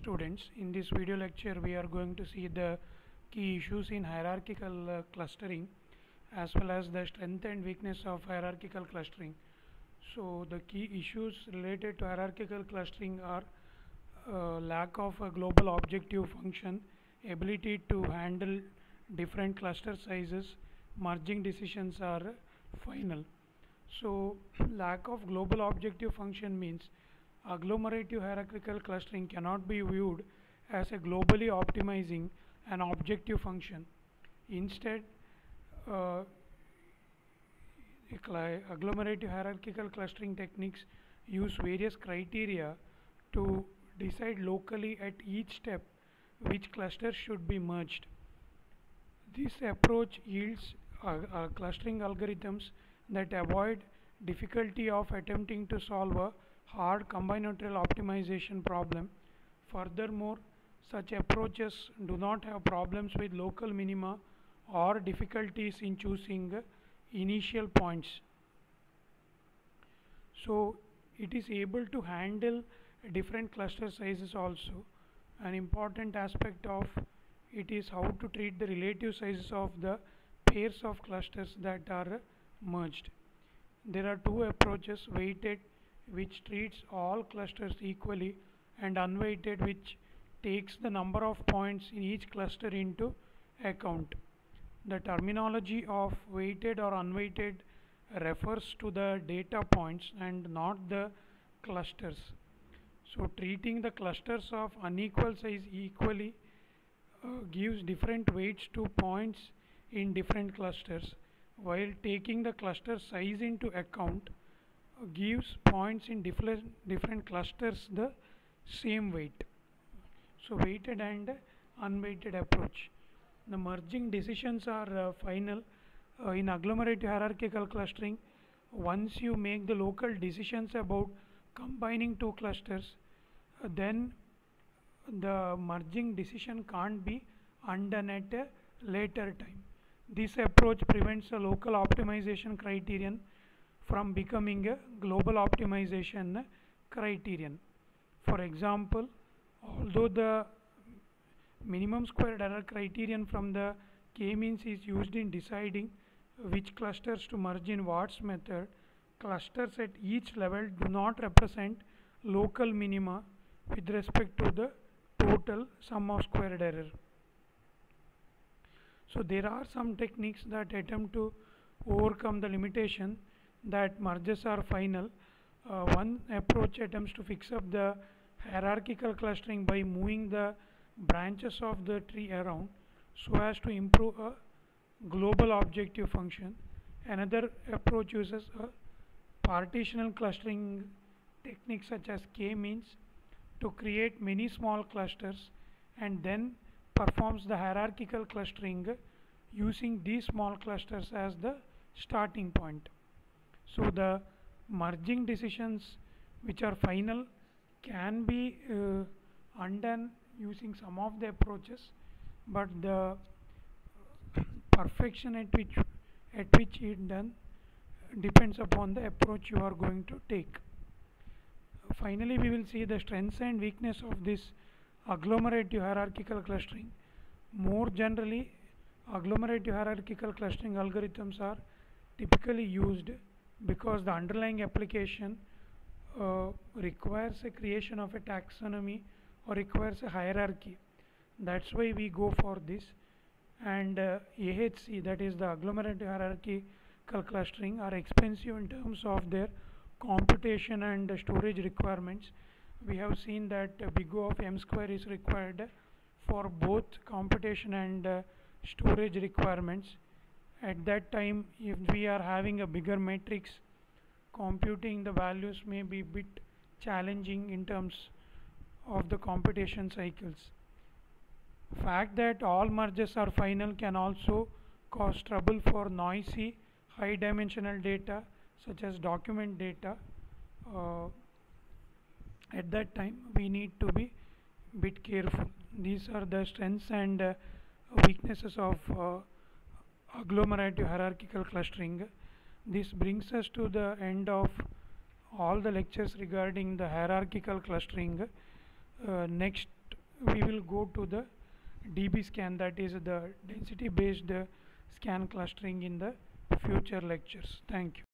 students. In this video lecture we are going to see the key issues in hierarchical clustering as well as the strength and weakness of hierarchical clustering. So the key issues related to hierarchical clustering are lack of a global objective function, ability to handle different cluster sizes, merging decisions are final. So lack of global objective function means agglomerative hierarchical clustering cannot be viewed as a globally optimizing an objective function. Instead, uh, agglomerative hierarchical clustering techniques use various criteria to decide locally at each step which clusters should be merged. This approach yields clustering algorithms that avoid difficulty of attempting to solve a hard combinatorial optimization problem. Furthermore, such approaches do not have problems with local minima or difficulties in choosing initial points. So it is able to handle different cluster sizes also. An important aspect of it is how to treat the relative sizes of the pairs of clusters that are merged. There are two approaches: weighted, which treats all clusters equally, and unweighted, which takes the number of points in each cluster into account. The terminology of weighted or unweighted refers to the data points and not the clusters. So treating the clusters of unequal size equally gives different weights to points in different clusters, while taking the cluster size into account gives points in different clusters the same weight. So weighted and unweighted approach. The merging decisions are final in agglomerative hierarchical clustering. Once you make the local decisions about combining two clusters, then the merging decision can't be undone at a later time. This approach prevents a local optimization criterion from becoming a global optimization criterion. For example, although the minimum squared error criterion from the k-means is used in deciding which clusters to merge in Watt's method, clusters at each level do not represent local minima with respect to the total sum of squared error. So there are some techniques that attempt to overcome the limitation that merges are final. One approach attempts to fix up the hierarchical clustering by moving the branches of the tree around so as to improve a global objective function. Another approach uses a partitional clustering technique such as k-means to create many small clusters and then performs the hierarchical clustering using these small clusters as the starting point. So the merging decisions which are final can be undone using some of the approaches, but the perfection at which it done depends upon the approach you are going to take. Finally, we will see the strengths and weakness of this agglomerative hierarchical clustering. More generally, agglomerative hierarchical clustering algorithms are typically used because the underlying application requires a creation of a taxonomy or requires a hierarchy. That's why we go for this. And AHC, that is the agglomerative hierarchical clustering, are expensive in terms of their computation and storage requirements. We have seen that big O of m square is required for both computation and storage requirements. At that time, if we are having a bigger matrix, computing the values may be a bit challenging in terms of the computation cycles. Fact that all merges are final can also cause trouble for noisy high dimensional data such as document data. At that time we need to be bit careful. These are the strengths and weaknesses of agglomerative hierarchical clustering. This brings us to the end of all the lectures regarding the hierarchical clustering. Next we will go to the DB scan, that is the density based scan clustering, in the future lectures. Thank you.